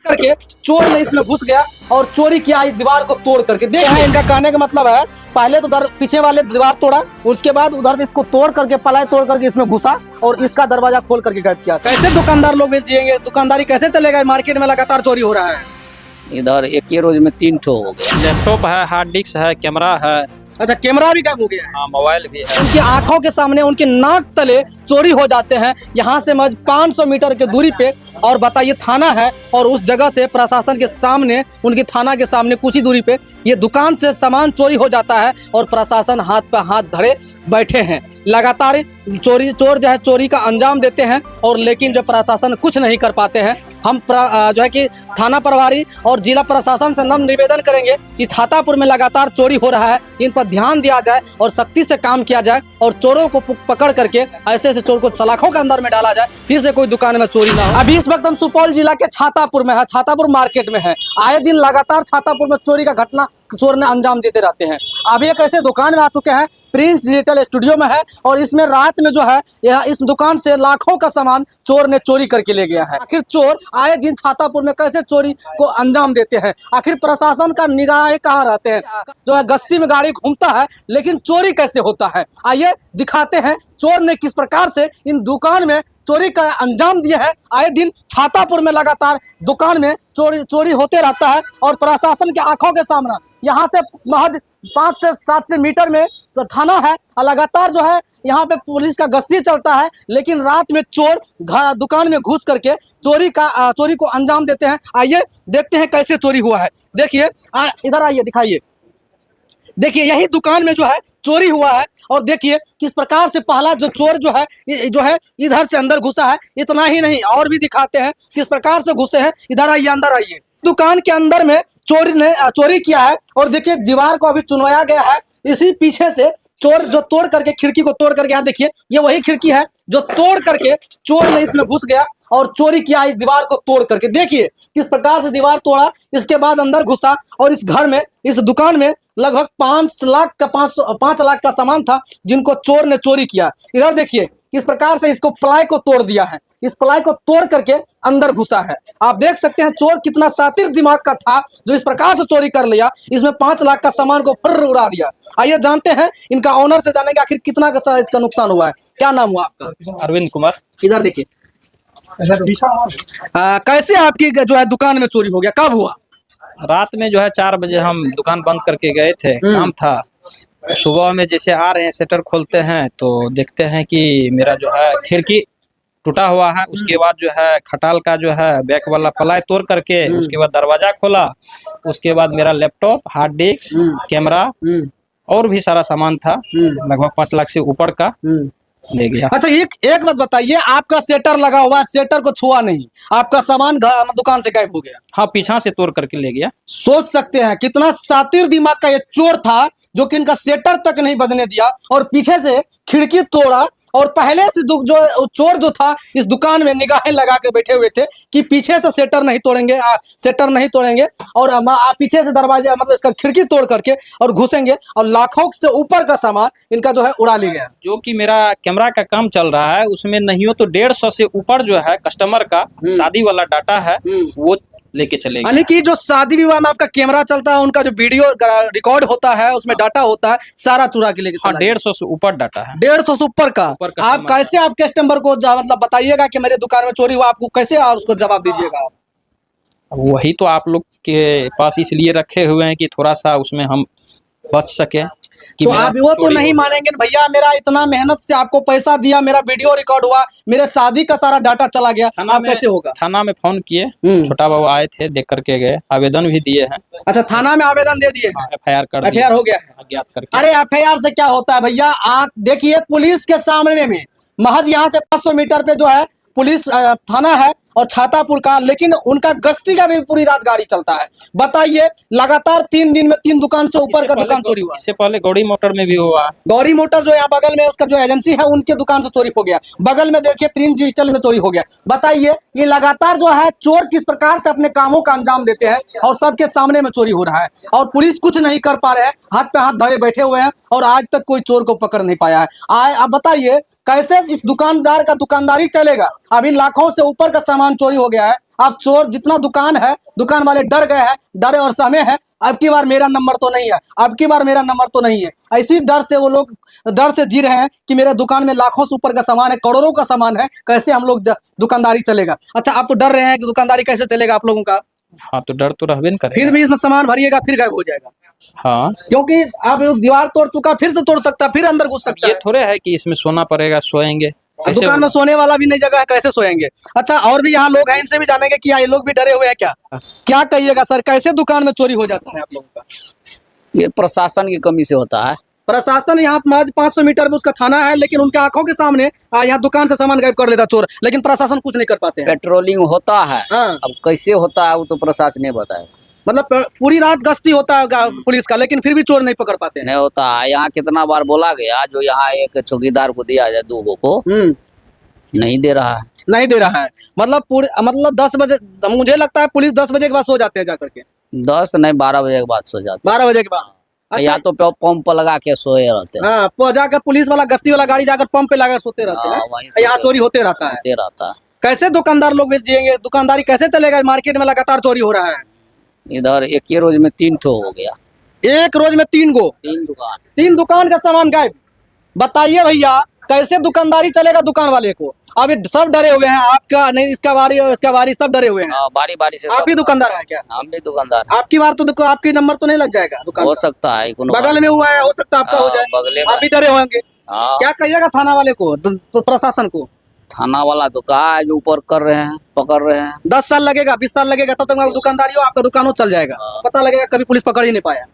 करके चोर ने इसमें घुस गया और चोरी किया इस दीवार को तोड़ करके। देख रहे हैं, इनका कहने का मतलब है पहले तो उधर पीछे वाले दीवार तोड़ा, उसके बाद उधर से इसको तोड़ करके पलाई तोड़ करके इसमें घुसा और इसका दरवाजा खोल करके गायब किया। कैसे दुकानदार लोग बेच दिएंगे? दुकानदारी कैसे चलेगा? मार्केट में लगातार चोरी हो रहा है। इधर एक ही रोज में 3 ठो हो गया। लैपटॉप है, हार्ड डिस्क है, कैमरा है। अच्छा, कैमरा भी गायब हो गया है। हाँ, मोबाइल भी है। उनकी आंखों के सामने, उनके नाक तले चोरी हो जाते हैं। यहाँ से महज 500 मीटर की दूरी पे, और बताइए थाना है, और उस जगह से प्रशासन के सामने, उनकी थाना के सामने कुछ ही दूरी पे ये दुकान से सामान चोरी हो जाता है और प्रशासन हाथ पे हाथ धरे बैठे हैं। लगातार चोर जो है चोरी का अंजाम देते हैं, और लेकिन जो प्रशासन कुछ नहीं कर पाते हैं। हम जो है कि थाना प्रभारी और जिला प्रशासन से नम्र निवेदन करेंगे कि छातापुर में लगातार चोरी हो रहा है, इन पर ध्यान दिया जाए और सख्ती से काम किया जाए, और चोरों को पकड़ करके ऐसे चोर को सलाखों के अंदर में डाला जाए, फिर से कोई दुकान में चोरी ना हो। अभी इस वक्त हम सुपौल जिला के छातापुर में है, छातापुर मार्केट में है। आए दिन लगातार छातापुर में चोरी का घटना चोर ने अंजाम देते रहते हैं। अभी एक ऐसे दुकान में आ चुके हैं, प्रिंस डिजिटल स्टूडियो में है, और इसमें रात में जो है यह इस दुकान से लाखों का सामान चोर ने चोरी करके ले गया है। आखिर चोर आए दिन छातापुर में कैसे चोरी को अंजाम देते हैं? आखिर प्रशासन का निगाहें कहाँ रहते हैं? जो है गश्ती में गाड़ी घूमता है, लेकिन चोरी कैसे होता है? आइए दिखाते हैं चोर ने किस प्रकार से इन दुकान में चोरी का अंजाम दिया है। आए दिन छातापुर में लगातार दुकान में चोरी होते रहता है, और प्रशासन के आंखों के सामने यहाँ से महज 5 से 7 मीटर में तो थाना है, और लगातार जो है यहाँ पे पुलिस का गश्ती चलता है, लेकिन रात में चोर दुकान में घुस करके चोरी को अंजाम देते हैं। आइए देखते हैं कैसे चोरी हुआ है। देखिए, इधर आइए, दिखाइए। देखिए, यही दुकान में जो है चोरी हुआ है, और देखिए किस प्रकार से पहला जो चोर जो है इधर से अंदर घुसा है। इतना ही नहीं, और भी दिखाते हैं किस प्रकार से घुसे हैं। इधर आइए, अंदर आइए। दुकान के अंदर में चोर ने चोरी किया है, और देखिए दीवार को अभी चुनवाया गया है। इसी पीछे से चोर जो तोड़ करके, खिड़की को तोड़ करके, यहाँ देखिए ये वही खिड़की है जो तोड़ करके चोर ने इसमें घुस गया और चोरी किया इस दीवार को तोड़ करके। देखिए किस प्रकार से दीवार तोड़ा, इसके बाद अंदर घुसा, और इस घर में, इस दुकान में लगभग 5 लाख का सामान था जिनको चोर ने चोरी किया। इधर देखिए किस प्रकार से इसको प्लाई को तोड़ दिया है, इस प्लाई को तोड़ करके अंदर घुसा है। आप देख सकते हैं चोर कितना शातिर दिमाग का था जो इस प्रकार से चोरी कर लिया। इसमें 5 लाख का सामान को फुर्र उड़ा दिया। आइए जानते हैं इनका ऑनर से, जानेंगे आखिर कितना का इसका नुकसान हुआ है। क्या नाम हुआ आपका? अरविंद कुमार। इधर देखिए, कैसे आपकी जो है दुकान में चोरी हो गया? कब हुआ? रात में जो है 4 बजे हम दुकान बंद करके गए थे, काम था। सुबह में जैसे आ रहे हैं, शटर खोलते हैं तो देखते हैं कि मेरा जो है खिड़की टूटा हुआ है। उसके बाद जो है खटाल का जो है बैक वाला प्लाई तोड़ करके, उसके बाद दरवाजा खोला। उसके बाद मेरा लैपटॉप, हार्ड डिस्क, कैमरा और भी सारा सामान था, लगभग 5 लाख से ऊपर का ले गया। अच्छा, एक बात बताइए, आपका सेटर लगा हुआ है, सेटर को छुआ नहीं, आपका सामान दुकान से गायब हो गया। हाँ, पीछा से तोड़ करके ले गया। सोच सकते हैं कितना शातिर दिमाग का ये चोर था जो कि इनका सेटर तक नहीं बजने दिया, और पीछे से खिड़की तोड़ा। और पहले से जो चोर जो था इस दुकान में निगाहें लगा के बैठे हुए थे कि पीछे से सेटर नहीं तोड़ेंगे, और पीछे से दरवाजा, मतलब इसका खिड़की तोड़ करके और घुसेंगे, और लाखों से ऊपर का सामान इनका जो है उड़ा ले गया। जो कि मेरा कैमरा का काम चल रहा है, उसमें नहीं हो तो 150 से ऊपर जो है कस्टमर का शादी वाला डाटा है, वो लेके चलेंगे। यानी कि जो शादी विवाह में आपका कैमरा चलता है, उनका जो वीडियो रिकॉर्ड होता है, उसमें डाटा होता है, सारा चुरा के लेके हाँ, 150 से ऊपर डाटा है। 150 से ऊपर का। आप कैसे आप कस्टमर को मतलब बताइएगा कि मेरे दुकान में चोरी हुआ, आपको कैसे आप उसको जवाब दीजिएगा? वही तो आप लोग के पास इसलिए रखे हुए हैं कि थोड़ा सा उसमें हम बच सके। तो आप वो तो नहीं मानेंगे भैया, मेरा इतना मेहनत से आपको पैसा दिया, मेरा वीडियो रिकॉर्ड हुआ, मेरे शादी का सारा डाटा चला गया, आप कैसे होगा? थाना में फोन किए, छोटा बाबू आए थे, देख करके गए, आवेदन भी दिए हैं। अच्छा, थाना में आवेदन दे दिए? FIR हो गया है, ज्ञात करके। अरे FIR से क्या होता है भैया? आप देखिए पुलिस के सामने में, महज यहाँ से 500 मीटर पे जो है पुलिस थाना है और छातापुर का, लेकिन उनका गश्ती का भी पूरी रात गाड़ी चलता है। बताइए, लगातार 3 दिन में 3 दुकान से ऊपर का दुकान चोरी हुआ। इससे पहले गौरी मोटर में भी हुआ। गौरी मोटर जो यहाँ बगल में उसका जो एजेंसी है, उनके दुकान से चोरी हो गया। बगल में देखिए प्रिंस डिजिटल में चोरी हो गया। बताइए, ये लगातार जो है चोर किस प्रकार से अपने कामों का अंजाम देते हैं, और सबके सामने में चोरी हो रहा है, और पुलिस कुछ नहीं कर पा रहे हैं, हाथ पे हाथ धरे बैठे हुए हैं, और आज तक कोई चोर को पकड़ नहीं पाया है। अब बताइए कैसे इस दुकानदार का दुकानदारी चलेगा? अभी लाखों से ऊपर का सामान सामान चोरी हो गया है। अब चोर जितना दुकान है, दुकान वाले डर गए हैं, डरे और सहमे हैं। अब की बार मेरा नंबर तो नहीं है, अब की बार मेरा नंबर तो नहीं है। ऐसी डर से वो लोग डर से जी रहे हैं कि मेरे दुकान में लाखों से ऊपर का सामान है, करोड़ों का सामान है, कैसे हम लोग दुकानदारी चलेगा। अच्छा, आप तो डर रहे हैं कि दुकानदारी कैसे चलेगा आप लोगों का। हाँ, तो डर तो रहबे न करेगा। फिर भी इसमें सामान भरिएगा, फिर गायब हो जाएगा। हाँ, क्योंकि आप दीवार तोड़ चुका, फिर से तोड़ सकता है, फिर अंदर घुस सकता ये है। थोड़े है कि इसमें सोना पड़ेगा, सोएंगे कैसे दुकान में सोने वाला भी नहीं जगह है, कैसे सोएंगे। अच्छा, और भी यहाँ लोग हैं, इनसे भी जानेंगे कि ये लोग भी डरे हुए हैं क्या। क्या कहिएगा सर, कैसे दुकान में चोरी हो जाता है आप लोगों का। ये प्रशासन की कमी से होता है। प्रशासन यहाँ 500 मीटर में उसका थाना है, लेकिन उनके आंखों के सामने यहाँ दुकान से सामान गायब कर लेता चोर, लेकिन प्रशासन कुछ नहीं कर पाते हैं। पेट्रोलिंग होता है, हाँ। अब कैसे होता है वो तो प्रशासन नहीं बताएगा। मतलब पूरी रात गश्ती होता है पुलिस का, लेकिन फिर भी चोर नहीं पकड़ पाते हैं। नहीं होता है। यहाँ कितना बार बोला गया, जो यहाँ एक चौकीदार को दिया जाए 2 को, नहीं दे रहा है। नहीं दे रहा है। मतलब 10 बजे, मुझे लगता है पुलिस 10 बजे के बाद सो जाते हैं जाकर के। 10 नहीं 12 बजे के बाद सो जाते 12 बजे के बाद। हैं। या तो पंप पर लगा के सोए रहते हैं। हाँ, जाकर पुलिस वाला गश्ती वाला गाड़ी जाकर पंप पे लगा सोते रहते हाँ, हैं। वहीं सोते यहाँ चोरी होते रहता है। होते रहता है। कैसे दुकानदार लोग बेच दिएंगे, दुकानदारी कैसे चलेगा। मार्केट में लगातार चोरी हो रहा है। इधर एक ही रोज में 3 ठो हो गया। एक रोज में 3 गो, 3 दुकान, 3 दुकान का सामान गायब। बताइए भैया, कैसे दुकानदारी चलेगा दुकान वाले को। अभी सब डरे हुए हैं, आपका नहीं, इसका बारी और इसका बारी, सब डरे हुए हैं। हाँ, बारी बारी से। आप भी दुकानदार है क्या। हम भी दुकानदार। आपकी बार तो आपकी नंबर तो नहीं लग जाएगा दुकान हो का? सकता है बगल में हुआ है, हो सकता है आपका हो जाए। बगले में। आप भी डरे होंगे। हाँ, क्या कहिएगा थाना वाले को, प्रशासन को। थाना वाला तो कहा है जो ऊपर कर रहे हैं, पकड़ रहे हैं। 10 साल लगेगा, 20 साल लगेगा, तब तक आप दुकानदारी हो, आपका दुकान हो चल जाएगा। पता लगेगा, कभी पुलिस पकड़ ही नहीं पाया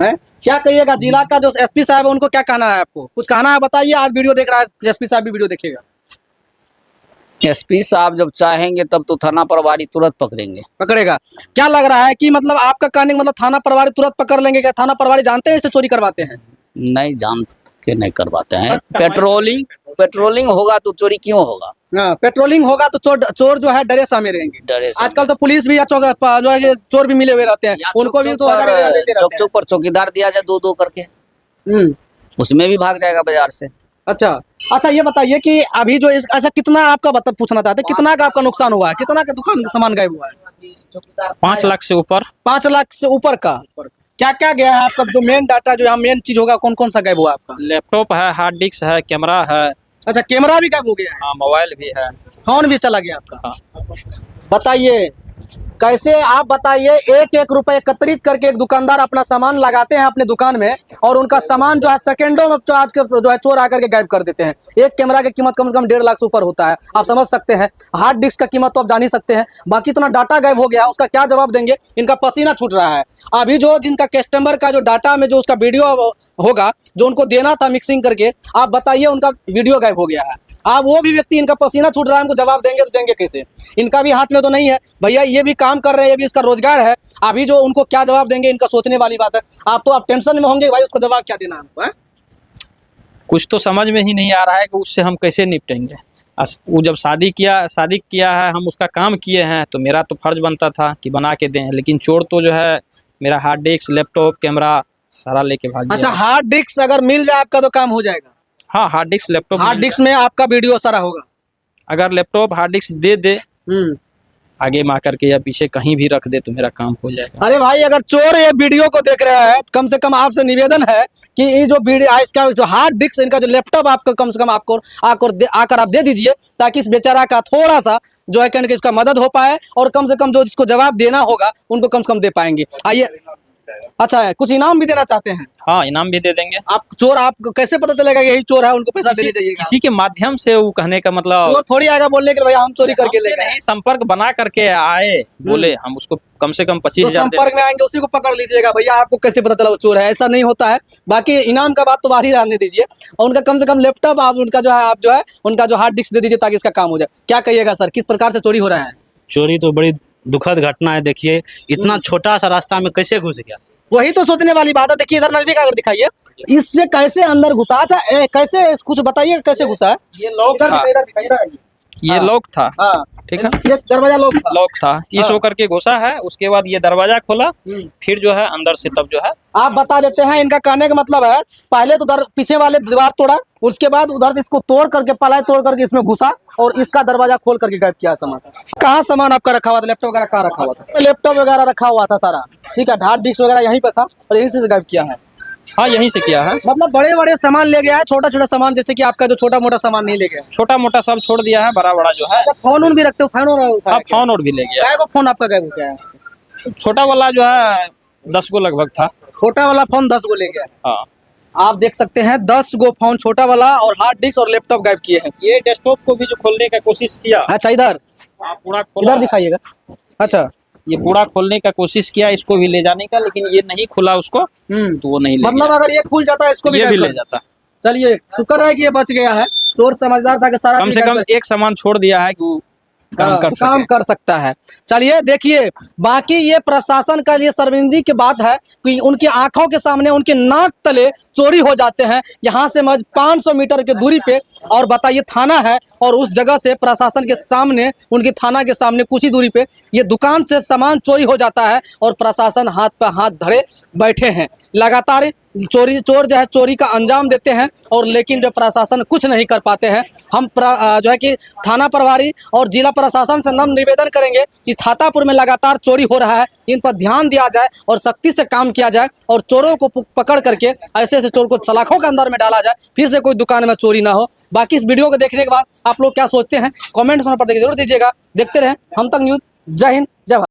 है। क्या कहिएगा जिला का जो एसपी साहब है, उनको क्या कहना है। आपको कुछ कहना है, बताइए। आज वीडियो देख रहा है, एसपी साहब भी वीडियो देखेगा। एसपी साहब जब चाहेंगे तब तो थाना प्रभारी तुरंत पकड़ेंगे। पकड़ेगा। क्या लग रहा है कि मतलब आपका कहने का मतलब थाना प्रभारी तुरंत पकड़ लेंगे क्या। थाना प्रभारी जानते हैं इसे चोरी करवाते हैं। नहीं जान के नहीं करवाते हैं। पेट्रोलिंग होगा तो चोरी क्यों होगा। हाँ, पेट्रोलिंग होगा तो चोर जो है डरे सहमे रहेंगे। डरे से आजकल तो पुलिस भी या जो है चोर भी मिले हुए रहते हैं, उनको भी तो चौक चौक पर चौकीदार दिया जाए 2-2 करके, उसमें भी भाग जाएगा बाजार से। अच्छा, ये बताइए कि अभी जो ऐसा कितना आपका पूछना चाहते हैं, कितना का आपका नुकसान हुआ है, कितना का दुकान का सामान गायब हुआ है। 5 लाख से ऊपर। 5 लाख से ऊपर का। क्या क्या गया है आपका, जो मेन डाटा जो यहाँ मेन चीज होगा, कौन कौन सा गायब हुआ आपका। लैपटॉप है, हार्ड डिस्क है, कैमरा है। अच्छा, कैमरा भी गायब हो गया है। हाँ, मोबाइल भी है। फोन भी चला गया आपका। हाँ। बताइए कैसे, आप बताइए। 1-1 रुपए एकत्रित करके एक दुकानदार अपना सामान लगाते हैं अपने दुकान में, और उनका सामान जो है सेकंडों में आज के जो है चोर आकर के गायब कर देते हैं। एक कैमरा की कीमत कम से कम 1.5 लाख से ऊपर होता है, आप समझ सकते हैं। हार्ड डिस्क का कीमत तो आप जान ही सकते हैं। बाकी इतना डाटा गायब हो गया, उसका क्या जवाब देंगे। इनका पसीना छूट रहा है। अभी जो जिनका कस्टमर का जो डाटा में जो उसका वीडियो होगा, जो उनको देना था मिक्सिंग करके, आप बताइए उनका वीडियो गायब हो गया है। आप वो भी व्यक्ति, इनका पसीना छूट रहा है, उनको जवाब देंगे तो देंगे कैसे। इनका भी हाथ में तो नहीं है भैया, ये भी काम कर रहे हैं, ये भी इसका रोजगार है। अभी जो उनको क्या जवाब देंगे, इनका सोचने वाली बात है। आप टेंशन में होंगे भाई, उसको जवाब क्या देना हमको है। कुछ तो समझ में ही नहीं आ रहा है कि उससे हम कैसे निपटेंगे। वो जब शादी किया है, हम उसका काम किए हैं, तो मेरा तो फर्ज बनता था कि बना के दें। लेकिन चोर तो जो है मेरा हार्ड डिस्क, लैपटॉप, कैमरा सारा लेके भाग गया। अच्छा, हार्ड डिस्क अगर मिल जाए आपका तो काम हो जाएगा। हाँ, hard disk, laptop. Hard disk में आपका वीडियो सारा होगा। अगर लैपटॉप हार्ड डिस्क दे आगे में आकर के या पीछे कहीं भी रख दे तो मेरा काम हो जाएगा। अरे भाई, अगर चोर ये वीडियो को देख रहे हैं, कम से कम आपसे निवेदन है कि ये जो वीडियो, इसका जो हार्ड डिस्क, इनका जो लैपटॉप आपको कम से कम आपको आकर आप दे दीजिए, ताकि इस बेचारा का थोड़ा सा जो है कि इसका मदद हो पाए, और कम से कम जो जिसको जवाब देना होगा उनको कम से कम दे पाएंगे। आइए। अच्छा है, कुछ इनाम भी देना चाहते हैं। हाँ, इनाम भी दे देंगे। आप चोर, आपको कैसे पता चलेगा यही चोर है, उनको पैसा देने चाहिए। किसी के माध्यम से वो कहने का मतलब, चोर थोड़ी आएगा बोलने के भैया हम चोरी करके ले गए। नहीं, संपर्क बना करके आए, बोले हम उसको कम से कम 25,000 संपर्क में आएंगे, उसी को पकड़ लीजिएगा भैया। आपको कैसे पता चला वो चोर है, ऐसा नहीं होता है। बाकी इनाम का बात तो बाहर ही रहने दीजिए, और उनका कम से कम लैपटॉप आप उनका जो है, आप जो है उनका जो हार्ड डिस्क दे दीजिए, ताकि इसका काम हो जाए। क्या कहिएगा सर, किस प्रकार से चोरी हो रहा है। चोरी तो बड़ी दुखद घटना है। देखिए, इतना छोटा सा रास्ता में कैसे घुस गया। वही तो सोचने वाली बात है। देखिए इधर नजदीक अगर दिखाइए, इससे कैसे अंदर घुसा था, कैसे कुछ बताइए कैसे घुसा है। ये लोग ये हाँ। लॉक था, हाँ, ठीक है, ये दरवाजा लॉक था। लॉक था, इस हाँ। होकर के घुसा है। उसके बाद ये दरवाजा खोला, फिर जो है अंदर से तब जो है आप बता देते हैं, इनका कहने का मतलब है पहले तो पीछे वाले दीवार तोड़ा, उसके बाद उधर से इसको तोड़ करके पलाई तोड़ करके इसमें घुसा और इसका दरवाजा खोल करके गायब किया सामान। कहाँ सामान आपका रखा हुआ था? लैपटॉप वगैरह कहाँ रखा हुआ था? लैपटॉप वगैरह रखा हुआ था सारा, ठीक है, हार्ड डिस्क वगैरह यहीं पे था और यहीं से गायब किया है। हाँ यहीं से किया है। मतलब बड़े बड़े सामान ले गया है, छोटा छोटा सामान जैसे कि आपका जो छोटा मोटा सामान नहीं ले गया। छोटा मोटा सब छोड़ दिया है, बड़ा बड़ा जो है। फोन उन भी रखते हो? फोन हाँ फोन और भी ले गया। क्या को फोन आपका क्या क्या है? छोटा वाला जो है 10 गो लगभग था। छोटा वाला फोन 10 गो ले गया है। हाँ आप देख सकते हैं 10 गो फोन छोटा वाला और हार्ड डिस्क और लैपटॉप गायब किए हैं। ये डेस्कटॉप को भी जो खोलने का कोशिश किया, अच्छा इधर पूरा खोला, इधर दिखाइएगा। अच्छा ये पूरा खोलने का कोशिश किया, इसको भी ले जाने का, लेकिन ये नहीं खुला उसको, तो वो नहीं ले मतलब गया। अगर ये खुल जाता है इसको भी ये भी गायब ले कर- जाता। चलिए शुक्र है कि ये बच गया है। चोर समझदार था कि सारा कम चीज से गायब कम कर- एक सामान छोड़ दिया है कि वो काम कर काम सके। कर सकता है। चलिए देखिए, बाकी ये प्रशासन का लिए शर्मिंदगी की बात है कि उनकी आंखों के सामने उनके नाक तले चोरी हो जाते हैं, यहाँ से महज 500 मीटर की दूरी पे। और बताइए थाना है और उस जगह से प्रशासन के सामने, उनकी थाना के सामने कुछ ही दूरी पे ये दुकान से सामान चोरी हो जाता है और प्रशासन हाथ पर हाथ धरे बैठे हैं। लगातार चोर जो है चोरी का अंजाम देते हैं और लेकिन जो प्रशासन कुछ नहीं कर पाते हैं। हम जो है कि थाना प्रभारी और जिला प्रशासन से नम्र निवेदन करेंगे कि छातापुर में लगातार चोरी हो रहा है, इन पर ध्यान दिया जाए और सख्ती से काम किया जाए और चोरों को पकड़ करके ऐसे ऐसे चोर को सलाखों के अंदर में डाला जाए, फिर से कोई दुकान में चोरी ना हो। बाकी इस वीडियो को देखने के बाद आप लोग क्या सोचते हैं कमेंट पर जरूर दीजिएगा। देखते रहें हम तक न्यूज़। जय हिंद, जय भारत।